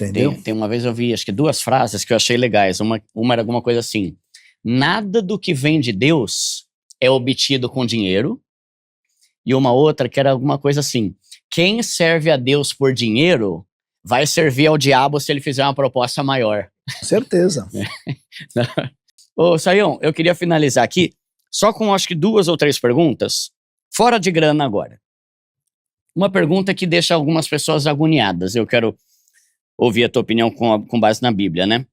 entendeu? Tem uma vez eu vi, acho que 2 frases que eu achei legais. Uma era alguma coisa assim: nada do que vem de Deus é obtido com dinheiro. E uma outra que era alguma coisa assim: quem serve a Deus por dinheiro vai servir ao diabo se ele fizer uma proposta maior. Com certeza. Ô, Sayão, eu queria finalizar aqui só com acho que 2 ou 3 perguntas, fora de grana agora. Uma pergunta que deixa algumas pessoas agoniadas. Eu quero ouvir a tua opinião com base na Bíblia, né?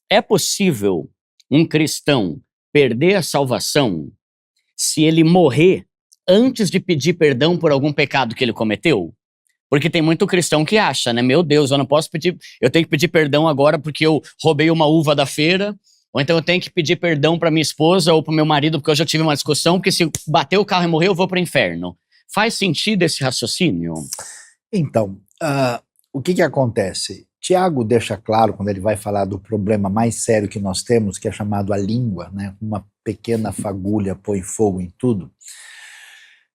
É possível um cristão perder a salvação se ele morrer antes de pedir perdão por algum pecado que ele cometeu? Porque tem muito cristão que acha, né? Meu Deus, eu não posso pedir, eu tenho que pedir perdão agora porque eu roubei uma uva da feira, ou então eu tenho que pedir perdão para minha esposa ou para o meu marido porque eu já tive uma discussão, porque se bater o carro e morrer eu vou para o inferno. Faz sentido esse raciocínio? Então, o que acontece? Tiago deixa claro, quando ele vai falar do problema mais sério que nós temos, que é chamado a língua, né? Uma pequena fagulha põe fogo em tudo.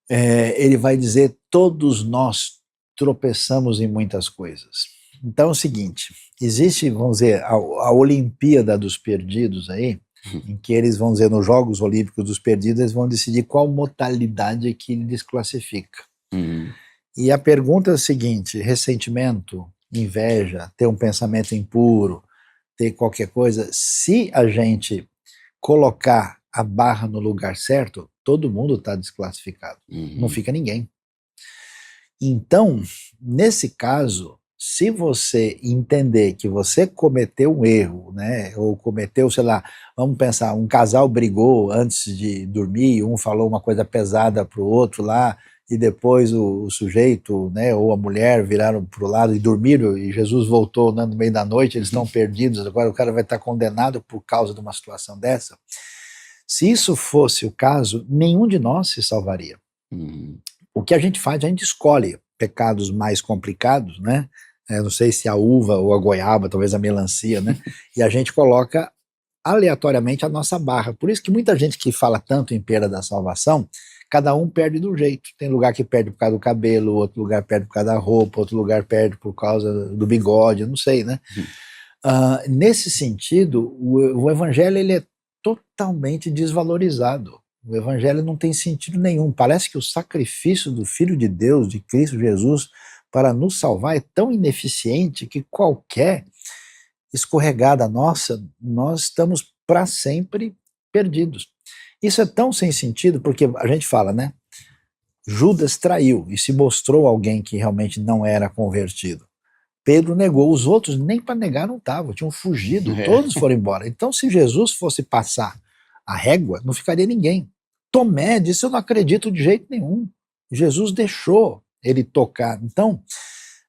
Ele vai dizer: todos nós tropeçamos em muitas coisas. Então é o seguinte, existe, vamos dizer, a Olimpíada dos Perdidos aí, em que eles vão dizer, nos Jogos Olímpicos dos Perdidos, eles vão decidir qual modalidade que eles classifica. E a pergunta é a seguinte: ressentimento, inveja, ter um pensamento impuro, ter qualquer coisa, se a gente colocar a barra no lugar certo, todo mundo está desclassificado, não fica ninguém. Então, nesse caso, se você entender que você cometeu um erro, né, ou cometeu, sei lá, vamos pensar, um casal brigou antes de dormir, um falou uma coisa pesada para o outro lá, e depois o sujeito, né, ou a mulher viraram para o lado e dormiram, e Jesus voltou, né, no meio da noite, eles estão perdidos, agora o cara vai estar condenado por causa de uma situação dessa. Se isso fosse o caso, nenhum de nós se salvaria. O que a gente faz, a gente escolhe pecados mais complicados, né? Não sei se a uva ou a goiaba, talvez a melancia, né? E a gente coloca aleatoriamente a nossa barra. Por isso que muita gente que fala tanto em perda da salvação, cada um perde do jeito. Tem lugar que perde por causa do cabelo, outro lugar perde por causa da roupa, outro lugar perde por causa do bigode, não sei, né? Nesse sentido, o evangelho ele é totalmente desvalorizado. O evangelho não tem sentido nenhum. Parece que o sacrifício do Filho de Deus, de Cristo Jesus, para nos salvar é tão ineficiente que qualquer escorregada nossa, nós estamos para sempre perdidos. Isso é tão sem sentido, porque a gente fala, né? Judas traiu e se mostrou alguém que realmente não era convertido. Pedro negou, os outros nem para negar não estavam, tinham fugido, todos foram embora. Então, se Jesus fosse passar a régua, não ficaria ninguém. Tomé disse: eu não acredito de jeito nenhum. Jesus deixou ele tocar. Então,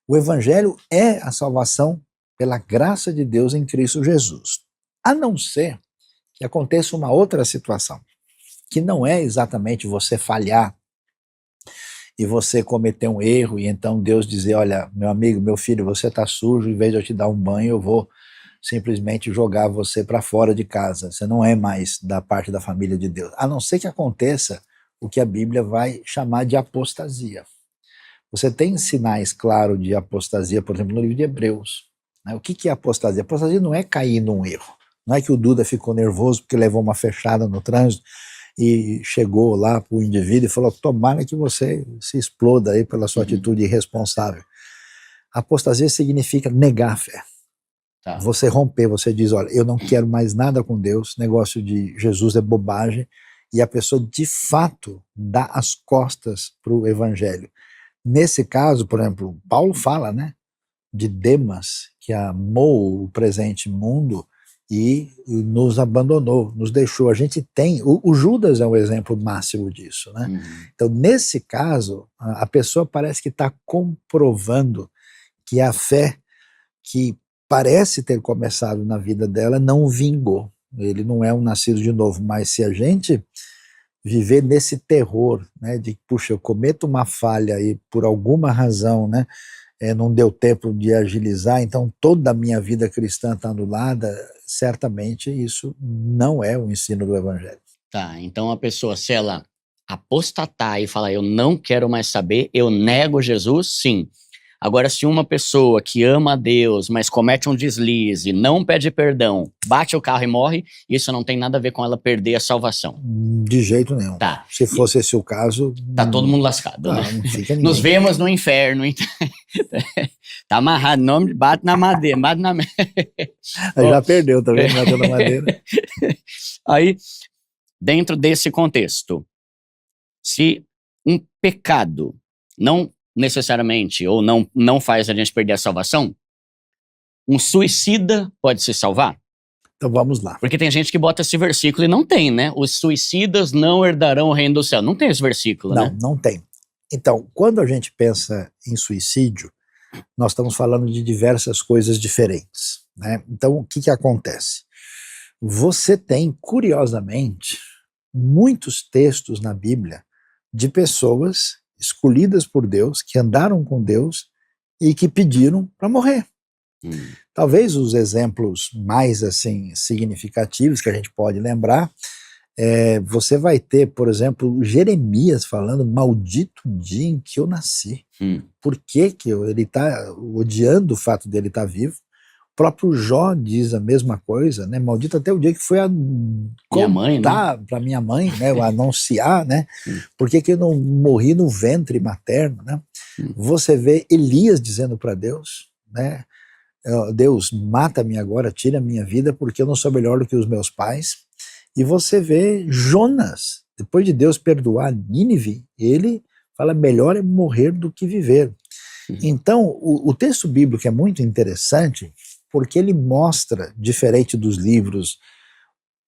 o evangelho é a salvação pela graça de Deus em Cristo Jesus. A não ser que aconteça uma outra situação, que não é exatamente você falhar e você cometer um erro, e então Deus dizer: olha, meu amigo, meu filho, você está sujo, em vez de eu te dar um banho, eu vou simplesmente jogar você para fora de casa. Você não é mais da parte da família de Deus. A não ser que aconteça o que a Bíblia vai chamar de apostasia. Você tem sinais claros de apostasia, por exemplo, no livro de Hebreus. Né? O que é apostasia? Apostasia não é cair num erro. Não é que o Duda ficou nervoso porque levou uma fechada no trânsito e chegou lá para o indivíduo e falou: tomara que você se exploda aí pela sua atitude irresponsável. Apostasia significa negar a fé. Tá. Você romper, você diz: olha, eu não quero mais nada com Deus, negócio de Jesus é bobagem, e a pessoa de fato dá as costas para o evangelho. Nesse caso, por exemplo, Paulo fala, né, de Demas, que amou o presente mundo e nos abandonou, nos deixou. A gente tem, o Judas é um exemplo máximo disso, né? Então, nesse caso, a pessoa parece que está comprovando que a fé que parece ter começado na vida dela não vingou. Ele não é um nascido de novo, mas se a gente viver nesse terror, né, de, puxa, eu cometo uma falha e por alguma razão, né, não deu tempo de agilizar, então toda a minha vida cristã está anulada, certamente isso não é o ensino do evangelho. Tá, então a pessoa, se ela apostatar e falar: eu não quero mais saber, eu nego Jesus, sim. Agora, se uma pessoa que ama a Deus, mas comete um deslize, não pede perdão, bate o carro e morre, isso não tem nada a ver com ela perder a salvação. De jeito nenhum. Tá. Se fosse esse o caso... Tá todo mundo lascado, né? Não fica ninguém. Nos vemos no inferno. Então. Tá amarrado, nome, bate na madeira, bate na... Aí já perdeu também, bateu na madeira. Aí, dentro desse contexto, se um pecado não necessariamente ou não faz a gente perder a salvação, um suicida pode se salvar? Então vamos lá. Porque tem gente que bota esse versículo e não tem, né? Os suicidas não herdarão o reino do céu. Não tem esse versículo, né? Não tem. Então, quando a gente pensa em suicídio, nós estamos falando de diversas coisas diferentes, né? Então, o que acontece? Você tem, curiosamente, muitos textos na Bíblia de pessoas escolhidas por Deus, que andaram com Deus e que pediram para morrer. Talvez os exemplos mais assim significativos que a gente pode lembrar, você vai ter, por exemplo, Jeremias falando: maldito dia em que eu nasci. Por que ele está odiando o fato dele estar vivo? O próprio Jó diz a mesma coisa, né? Maldito até o dia que foi a contar para minha mãe, né? Anunciar, né? Por que eu não morri no ventre materno, né? Você vê Elias dizendo para Deus, né? Deus, mata-me agora, tira a minha vida, porque eu não sou melhor do que os meus pais. E você vê Jonas, depois de Deus perdoar Nínive, ele fala: melhor é morrer do que viver. Então, o texto bíblico é muito interessante, porque ele mostra, diferente dos livros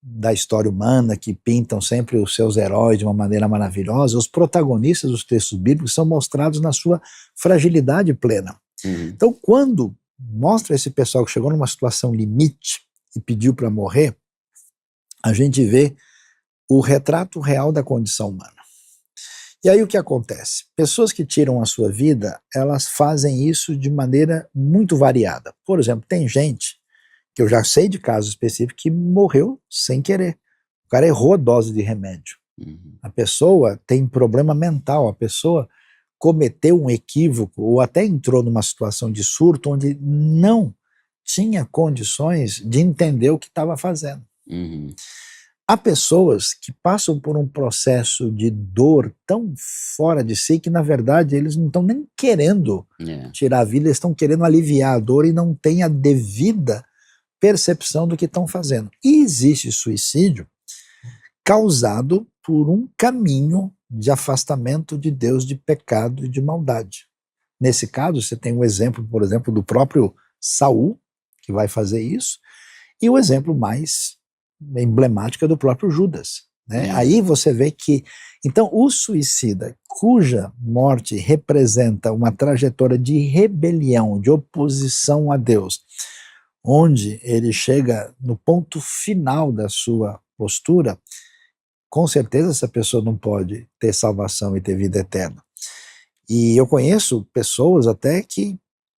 da história humana, que pintam sempre os seus heróis de uma maneira maravilhosa, os protagonistas dos textos bíblicos são mostrados na sua fragilidade plena. Então, quando mostra esse pessoal que chegou numa situação limite e pediu para morrer, a gente vê o retrato real da condição humana. E aí o que acontece? Pessoas que tiram a sua vida, elas fazem isso de maneira muito variada. Por exemplo, tem gente, que eu já sei de casos específicos, que morreu sem querer. O cara errou a dose de remédio. A pessoa tem problema mental, a pessoa cometeu um equívoco ou até entrou numa situação de surto onde não tinha condições de entender o que estava fazendo. Há pessoas que passam por um processo de dor tão fora de si que, na verdade, eles não estão nem querendo tirar a vida, eles estão querendo aliviar a dor e não têm a devida percepção do que estão fazendo. E existe suicídio causado por um caminho de afastamento de Deus, de pecado e de maldade. Nesse caso, você tem um exemplo, por exemplo, do próprio Saul, que vai fazer isso, e o exemplo mais emblemática do próprio Judas, né? Aí você vê que, então, o suicida cuja morte representa uma trajetória de rebelião, de oposição a Deus, onde ele chega no ponto final da sua postura, com certeza essa pessoa não pode ter salvação e ter vida eterna. E eu conheço pessoas até que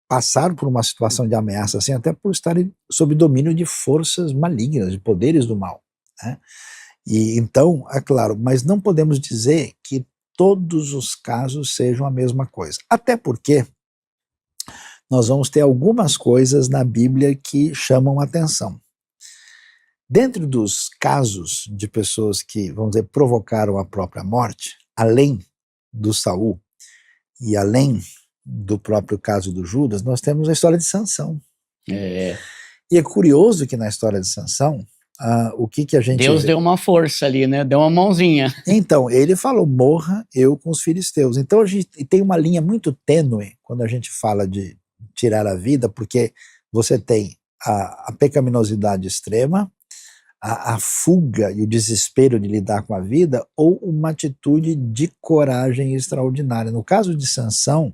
passaram por uma situação de ameaça assim, até por estarem sob domínio de forças malignas, de poderes do mal, né? E então, é claro, mas não podemos dizer que todos os casos sejam a mesma coisa. Até porque nós vamos ter algumas coisas na Bíblia que chamam atenção. Dentro dos casos de pessoas que, vamos dizer, provocaram a própria morte, além do Saul e além do próprio caso do Judas, nós temos a história de Sansão. E é curioso que na história de Sansão, o que a gente Deus vê? deu uma força ali, né? Deu uma mãozinha. Então, ele falou: morra eu com os filisteus. Então a gente tem uma linha muito tênue quando a gente fala de tirar a vida, porque você tem a pecaminosidade extrema, a fuga e o desespero de lidar com a vida, ou uma atitude de coragem extraordinária. No caso de Sansão,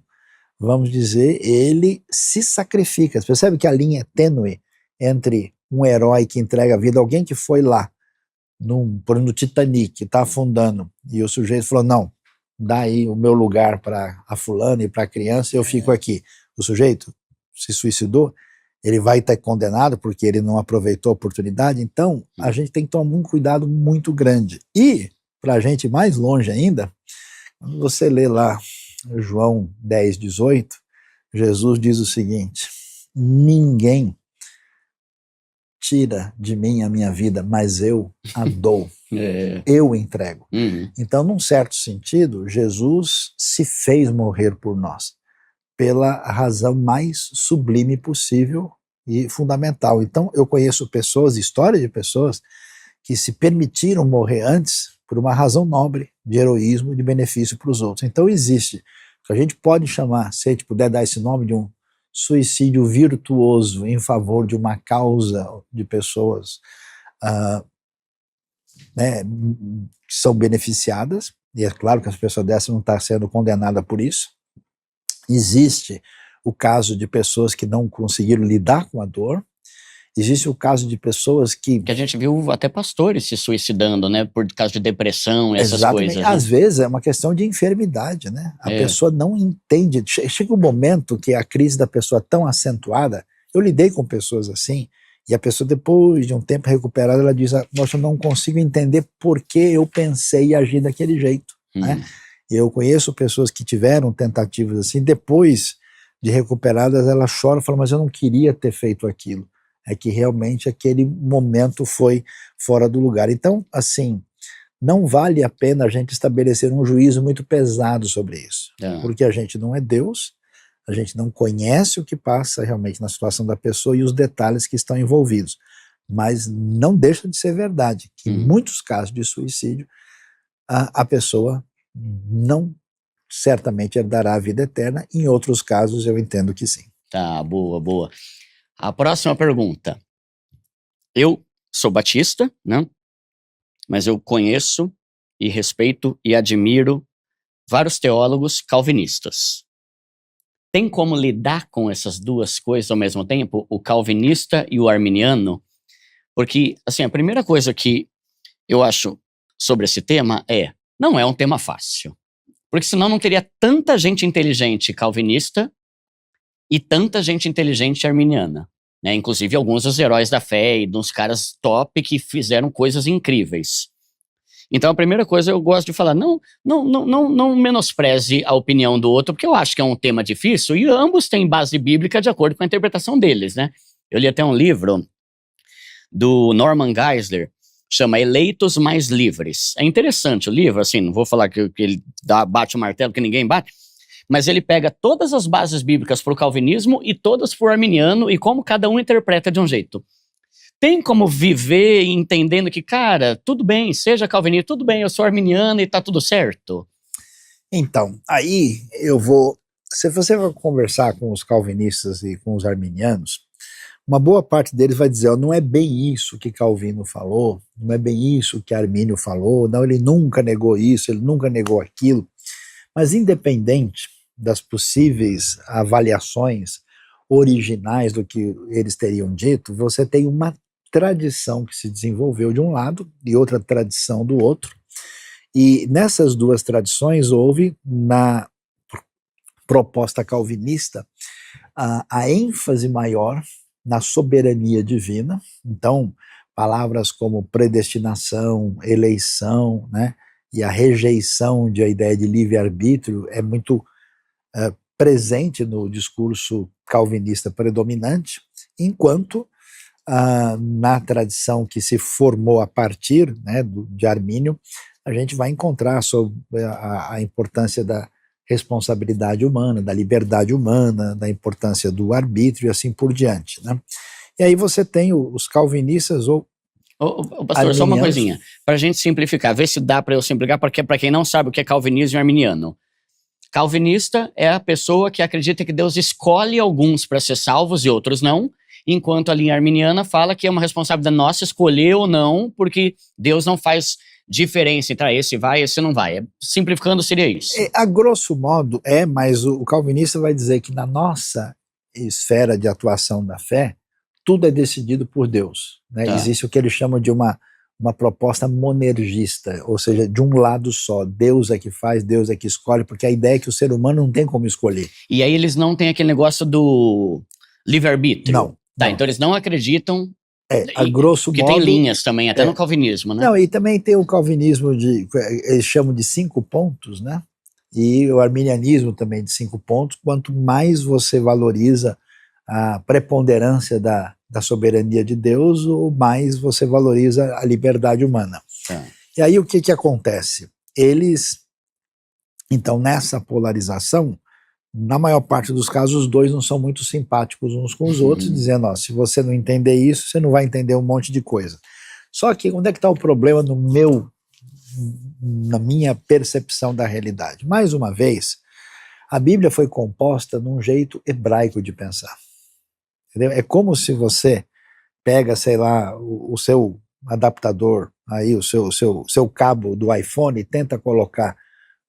vamos dizer, ele se sacrifica. Você percebe que a linha é tênue entre um herói que entrega a vida, alguém que foi lá, no Titanic, que está afundando, e o sujeito falou: não, dá aí o meu lugar para a fulana e para a criança, eu fico aqui. O sujeito se suicidou, ele vai estar condenado porque ele não aproveitou a oportunidade. Então a gente tem que tomar um cuidado muito grande. E, para a gente mais longe ainda, quando você lê lá João 10, 18, Jesus diz o seguinte: ninguém tira de mim a minha vida, mas eu a dou, eu entrego. Então, num certo sentido, Jesus se fez morrer por nós, pela razão mais sublime possível e fundamental. Então, eu conheço pessoas, histórias de pessoas, que se permitiram morrer antes por uma razão nobre, de heroísmo, de benefício para os outros. Então, existe, que a gente pode chamar, se a gente puder dar esse nome, de um suicídio virtuoso em favor de uma causa de pessoas que são beneficiadas, e é claro que as pessoas dessas não estão sendo condenadas por isso. Existe o caso de pessoas que não conseguiram lidar com a dor. Existe o caso de pessoas que a gente viu até pastores se suicidando, né? Por causa de depressão, essas coisas. Né? Às vezes é uma questão de enfermidade, né? A pessoa não entende. Chega um momento que a crise da pessoa é tão acentuada. Eu lidei com pessoas assim, e a pessoa, depois de um tempo recuperada, ela diz: nossa, eu não consigo entender por que eu pensei e agi daquele jeito. Né? Eu conheço pessoas que tiveram tentativas assim, depois de recuperadas, ela chora e fala: mas eu não queria ter feito aquilo. É que realmente aquele momento foi fora do lugar. Então, assim, não vale a pena a gente estabelecer um juízo muito pesado sobre isso, porque a gente não é Deus, a gente não conhece o que passa realmente na situação da pessoa e os detalhes que estão envolvidos. Mas não deixa de ser verdade que em muitos casos de suicídio, a pessoa não certamente herdará a vida eterna. Em outros casos, eu entendo que sim. Tá, boa, boa. A próxima pergunta. Eu sou batista, né? Mas eu conheço e respeito e admiro vários teólogos calvinistas. Tem como lidar com essas duas coisas ao mesmo tempo, o calvinista e o arminiano? Porque, assim, a primeira coisa que eu acho sobre esse tema não é um tema fácil. Porque senão não teria tanta gente inteligente calvinista e tanta gente inteligente arminiana, né? Inclusive alguns dos heróis da fé e dos caras top que fizeram coisas incríveis. Então a primeira coisa eu gosto de falar, não menospreze a opinião do outro, porque eu acho que é um tema difícil e ambos têm base bíblica de acordo com a interpretação deles, né? Eu li até um livro do Norman Geisler, chama Eleitos Mais Livres. É interessante o livro, assim, não vou falar que ele bate o martelo que ninguém bate, mas ele pega todas as bases bíblicas para o calvinismo e todas para o arminiano e como cada um interpreta de um jeito. Tem como viver entendendo que, cara, tudo bem, seja calvinista, tudo bem, eu sou arminiano e tá tudo certo? Então, aí eu vou... Se você vai conversar com os calvinistas e com os arminianos, uma boa parte deles vai dizer: não é bem isso que Calvino falou, não é bem isso que Armínio falou, não, ele nunca negou isso, ele nunca negou aquilo. Mas independente das possíveis avaliações originais do que eles teriam dito, você tem uma tradição que se desenvolveu de um lado e outra tradição do outro, e nessas duas tradições houve, na proposta calvinista, a ênfase maior na soberania divina. Então, palavras como predestinação, eleição, né, e a rejeição da ideia de livre-arbítrio é muito presente no discurso calvinista predominante, enquanto na tradição que se formou a partir, né, de Armínio, a gente vai encontrar sobre a importância da responsabilidade humana, da liberdade humana, da importância do arbítrio e assim por diante, né? E aí você tem os calvinistas ou pastor, só uma coisinha, para a gente simplificar, ver se dá para eu simplificar, porque para quem não sabe o que é calvinismo e arminiano. Calvinista é a pessoa que acredita que Deus escolhe alguns para ser salvos e outros não, enquanto a linha arminiana fala que é uma responsabilidade nossa escolher ou não, porque Deus não faz diferença entre esse vai e esse não vai. Simplificando, seria isso. A grosso modo mas o calvinista vai dizer que na nossa esfera de atuação da fé, tudo é decidido por Deus, né? Existe o que ele chama de uma proposta monergista, ou seja, de um lado só, Deus é que faz, Deus é que escolhe, porque a ideia é que o ser humano não tem como escolher. E aí eles não têm aquele negócio do livre-arbítrio? Não. Então eles não acreditam... a grosso modo... Que tem linhas também, até no calvinismo, né? Não, e também tem o calvinismo eles chamam de 5 pontos, né? e o arminianismo também de 5 pontos, quanto mais você valoriza a preponderância da soberania de Deus, ou mais você valoriza a liberdade humana. E aí o que acontece? Eles, então, nessa polarização, na maior parte dos casos, os dois não são muito simpáticos uns com os outros, dizendo, ó, se você não entender isso, você não vai entender um monte de coisa. Só que onde é que está o problema na minha percepção da realidade? Mais uma vez, a Bíblia foi composta num jeito hebraico de pensar. Entendeu? É como se você pega, sei lá, o seu adaptador, aí, o seu cabo do iPhone e tenta colocar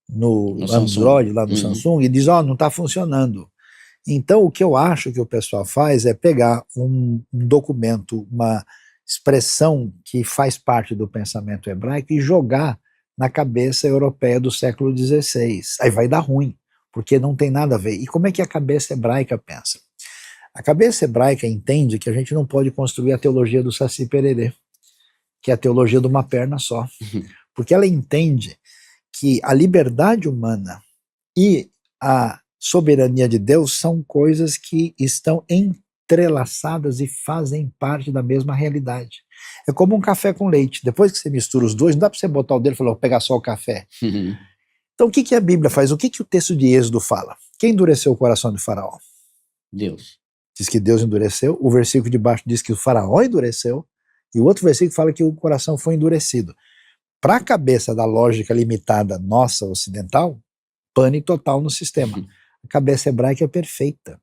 no Android, lá no Samsung, e diz, ó, não está funcionando. Então, o que eu acho que o pessoal faz é pegar um documento, uma expressão que faz parte do pensamento hebraico e jogar na cabeça europeia do século XVI. Aí vai dar ruim, porque não tem nada a ver. E como é que a cabeça hebraica pensa? A cabeça hebraica entende que a gente não pode construir a teologia do Saci Pererê, que é a teologia de uma perna só. Porque ela entende que a liberdade humana e a soberania de Deus são coisas que estão entrelaçadas e fazem parte da mesma realidade. É como um café com leite. Depois que você mistura os dois, não dá para você botar o dedo e falar, vou pegar só o café. Então o que a Bíblia faz? O que o texto de Êxodo fala? Quem endureceu o coração de Faraó? Deus. Diz que Deus endureceu. O versículo de baixo diz que o Faraó endureceu. E o outro versículo fala que o coração foi endurecido. Para a cabeça da lógica limitada nossa ocidental, pane total no sistema. A cabeça hebraica é perfeita.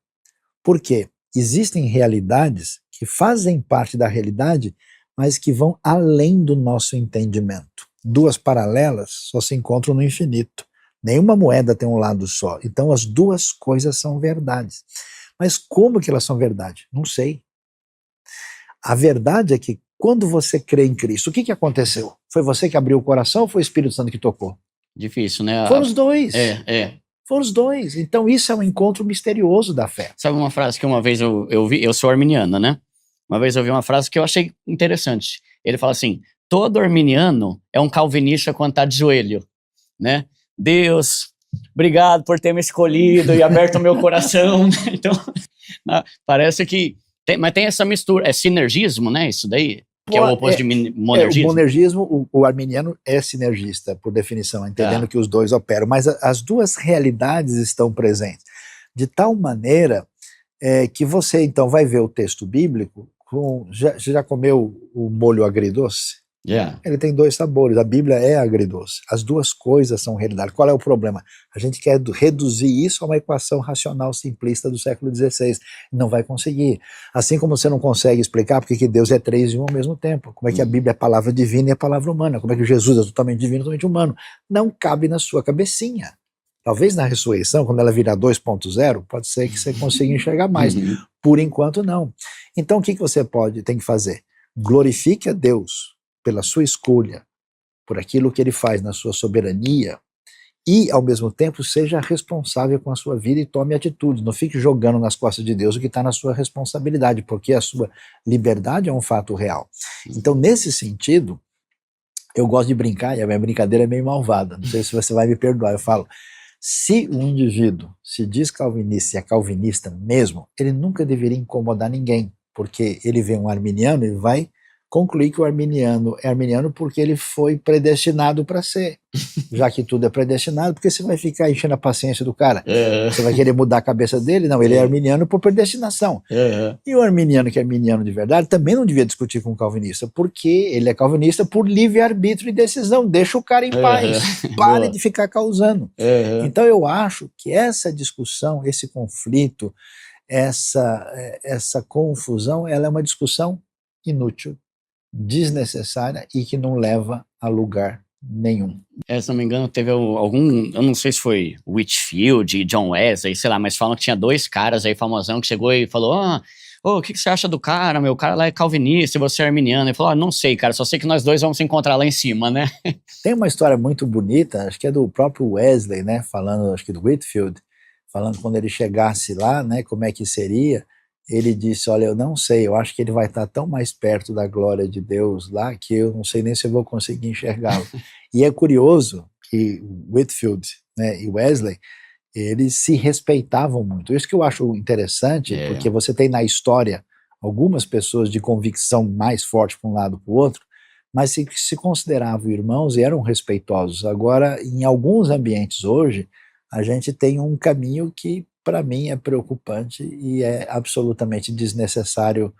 Por quê? Existem realidades que fazem parte da realidade, mas que vão além do nosso entendimento. Duas paralelas só se encontram no infinito. Nenhuma moeda tem um lado só. Então as duas coisas são verdades. Mas como que elas são verdade? Não sei. A verdade é que quando você crê em Cristo, o que aconteceu? Foi você que abriu o coração ou foi o Espírito Santo que tocou? Difícil, né? Foram os dois. É. Foram os dois. Então isso é um encontro misterioso da fé. Sabe uma frase que uma vez eu vi? Eu sou arminiano, né? Uma vez eu vi uma frase que eu achei interessante. Ele fala assim, todo arminiano é um calvinista quando está de joelho, né? Deus, obrigado por ter me escolhido e aberto o meu coração. Então, parece que... mas tem essa mistura, é sinergismo, né? Isso daí? Que é o oposto de monergismo. O monergismo, o arminiano é sinergista, por definição, entendendo que os dois operam, mas as duas realidades estão presentes, de tal maneira que você então vai ver o texto bíblico, já comeu o molho agridoce? Ele tem dois sabores, a Bíblia é agridoce, as duas coisas são realidade. Qual é o problema? A gente quer reduzir isso a uma equação racional simplista do século XVI, não vai conseguir. Assim como você não consegue explicar porque que Deus é 3 em 1 ao mesmo tempo, como é que a Bíblia é palavra divina e é palavra humana, como é que Jesus é totalmente divino e totalmente humano, não cabe na sua cabecinha. Talvez na ressurreição, quando ela virar 2.0, pode ser que você consiga enxergar mais, por enquanto não. Então o que você tem que fazer? Glorifique a Deus pela sua escolha, por aquilo que ele faz na sua soberania, e ao mesmo tempo seja responsável com a sua vida e tome atitude, não fique jogando nas costas de Deus o que está na sua responsabilidade, porque a sua liberdade é um fato real. Então nesse sentido, eu gosto de brincar, e a minha brincadeira é meio malvada, não sei se você vai me perdoar, eu falo, se um indivíduo se diz calvinista e é calvinista mesmo, ele nunca deveria incomodar ninguém, porque ele vê um arminiano e vai concluir que o arminiano é arminiano porque ele foi predestinado para ser. Já que tudo é predestinado, porque você vai ficar enchendo a paciência do cara? Você vai querer mudar a cabeça dele? Não, ele é arminiano por predestinação. E o arminiano que é arminiano de verdade também não devia discutir com o calvinista, porque ele é calvinista por livre-arbítrio e decisão. Deixa o cara em paz. Pare de ficar causando. Então eu acho que essa discussão, esse conflito, essa confusão, ela é uma discussão inútil, desnecessária e que não leva a lugar nenhum. Se não me engano, teve algum, eu não sei se foi Whitfield e John Wesley, sei lá, mas falam que tinha 2 caras aí famosão que chegou e falou, o que você acha do cara? Meu cara lá é calvinista e você é arminiano. Ele falou, não sei, cara, só sei que nós dois vamos se encontrar lá em cima, né? Tem uma história muito bonita, acho que é do próprio Wesley, né, falando, acho que do Whitfield, falando quando ele chegasse lá, né, como é que seria. Ele disse, olha, eu não sei, eu acho que ele vai estar tão mais perto da glória de Deus lá, que eu não sei nem se eu vou conseguir enxergá-lo. E é curioso que Whitfield né, e Wesley, eles se respeitavam muito. Isso que eu acho interessante, porque você tem na história algumas pessoas de convicção mais forte para um lado para o outro, mas se consideravam irmãos e eram respeitosos. Agora, em alguns ambientes hoje, a gente tem um caminho que, para mim, é preocupante e é absolutamente desnecessário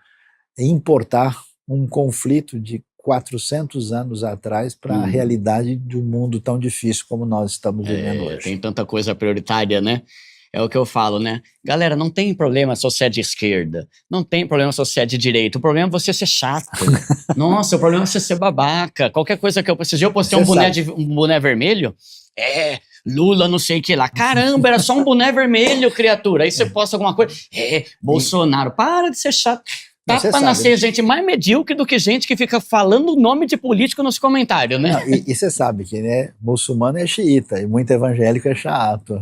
importar um conflito de 400 anos atrás para a realidade de um mundo tão difícil como nós estamos vivendo hoje. Tem tanta coisa prioritária, né? É o que eu falo, né? Galera, não tem problema se você é de esquerda. Não tem problema se você é de direita. O problema é você ser chato. Nossa, o problema é você ser babaca. Qualquer coisa que eu precisei, eu postei um boné vermelho. Lula não sei o que lá. Caramba, era só um boné vermelho, criatura. Aí você posta alguma coisa. Bolsonaro, para de ser chato. Tá pra nascer gente mais medíocre do que gente que fica falando o nome de político nos comentários, né? Não, e você sabe que, né, muçulmano é xiita e muito evangélico é chato.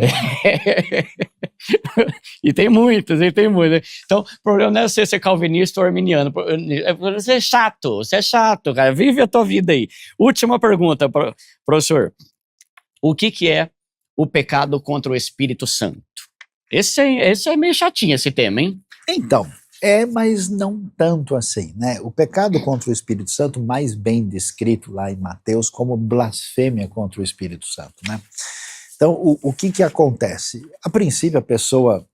E tem muitos. Então, o problema não é você ser calvinista ou arminiano. É você é chato, cara. Vive a tua vida aí. Última pergunta, professor. O que é o pecado contra o Espírito Santo? Esse é meio chatinho, esse tema, hein? Então, mas não tanto assim, né? O pecado contra o Espírito Santo, mais bem descrito lá em Mateus como blasfêmia contra o Espírito Santo, né? Então, o que acontece? A princípio, a pessoa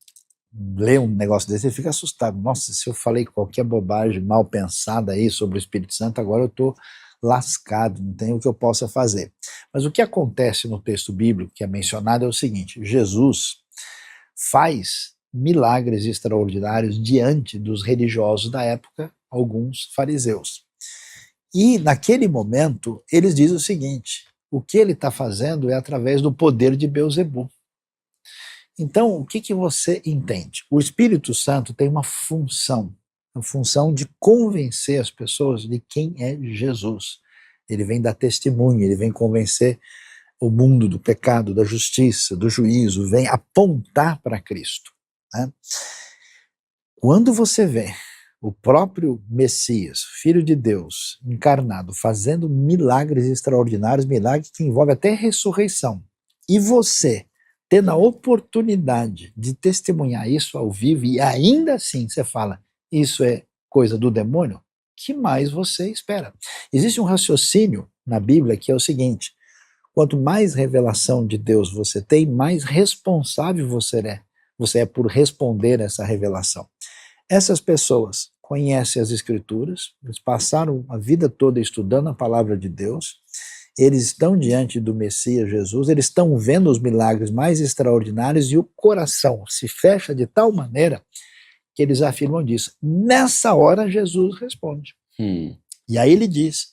lê um negócio desse e fica assustado. Nossa, se eu falei qualquer bobagem mal pensada aí sobre o Espírito Santo, agora eu estou lascado, não tem o que eu possa fazer. Mas o que acontece no texto bíblico que é mencionado é o seguinte: Jesus faz milagres extraordinários diante dos religiosos da época, alguns fariseus. E naquele momento, eles dizem o seguinte: o que ele está fazendo é através do poder de Beelzebul. Então, o que você entende? O Espírito Santo tem uma função de convencer as pessoas de quem é Jesus. Ele vem dar testemunho, ele vem convencer o mundo do pecado, da justiça, do juízo, vem apontar para Cristo, né? Quando você vê o próprio Messias, Filho de Deus, encarnado, fazendo milagres extraordinários, milagres que envolvem até ressurreição, e você tendo a oportunidade de testemunhar isso ao vivo, e ainda assim você fala, isso é coisa do demônio, que mais você espera? Existe um raciocínio na Bíblia que é o seguinte: quanto mais revelação de Deus você tem, mais responsável você é por responder essa revelação. Essas pessoas conhecem as Escrituras, eles passaram a vida toda estudando a palavra de Deus, eles estão diante do Messias Jesus, eles estão vendo os milagres mais extraordinários e o coração se fecha de tal maneira que eles afirmam disso. Nessa hora, Jesus responde. E aí ele diz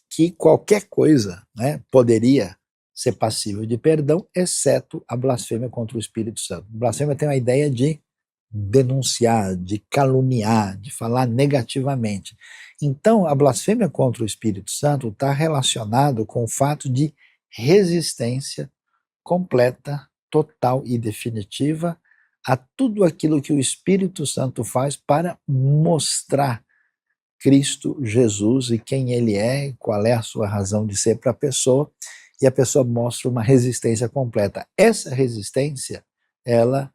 que qualquer coisa, né, poderia ser passível de perdão, exceto a blasfêmia contra o Espírito Santo. Blasfêmia tem a ideia de denunciar, de caluniar, de falar negativamente. Então, a blasfêmia contra o Espírito Santo está relacionado com o fato de resistência completa, total e definitiva a tudo aquilo que o Espírito Santo faz para mostrar Cristo Jesus e quem ele é, qual é a sua razão de ser para a pessoa, e a pessoa mostra uma resistência completa. Essa resistência, ela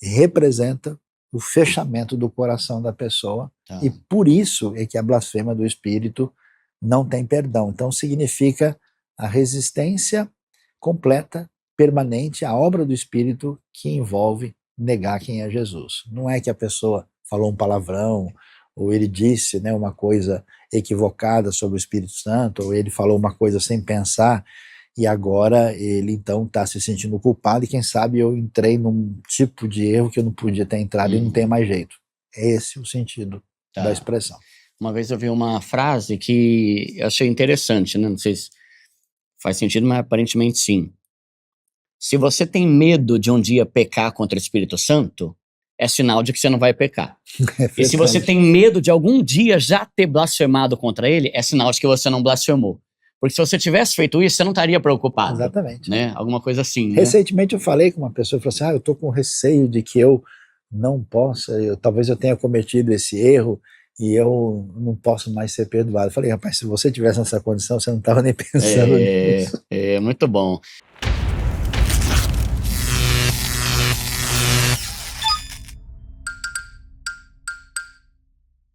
representa o fechamento do coração da pessoa, e por isso é que a blasfêmia do Espírito não tem perdão. Então significa a resistência completa, permanente, à obra do Espírito que envolve negar quem é Jesus. Não é que a pessoa falou um palavrão, ou ele disse, né, uma coisa equivocada sobre o Espírito Santo, ou ele falou uma coisa sem pensar, e agora ele então está se sentindo culpado, e quem sabe eu entrei num tipo de erro que eu não podia ter entrado e não tem mais jeito. É esse o sentido da expressão. Uma vez eu vi uma frase que eu achei interessante, né? Não sei se faz sentido, mas aparentemente sim. Se você tem medo de um dia pecar contra o Espírito Santo, é sinal de que você não vai pecar. E se você tem medo de algum dia já ter blasfemado contra ele, é sinal de que você não blasfemou. Porque se você tivesse feito isso, você não estaria preocupado. Exatamente. Né? Alguma coisa assim. Recentemente eu falei com uma pessoa, falou assim, eu estou com receio de que eu não possa, talvez eu tenha cometido esse erro e eu não posso mais ser perdoado. Eu falei, rapaz, se você tivesse nessa condição, você não estava nem pensando nisso. É muito bom.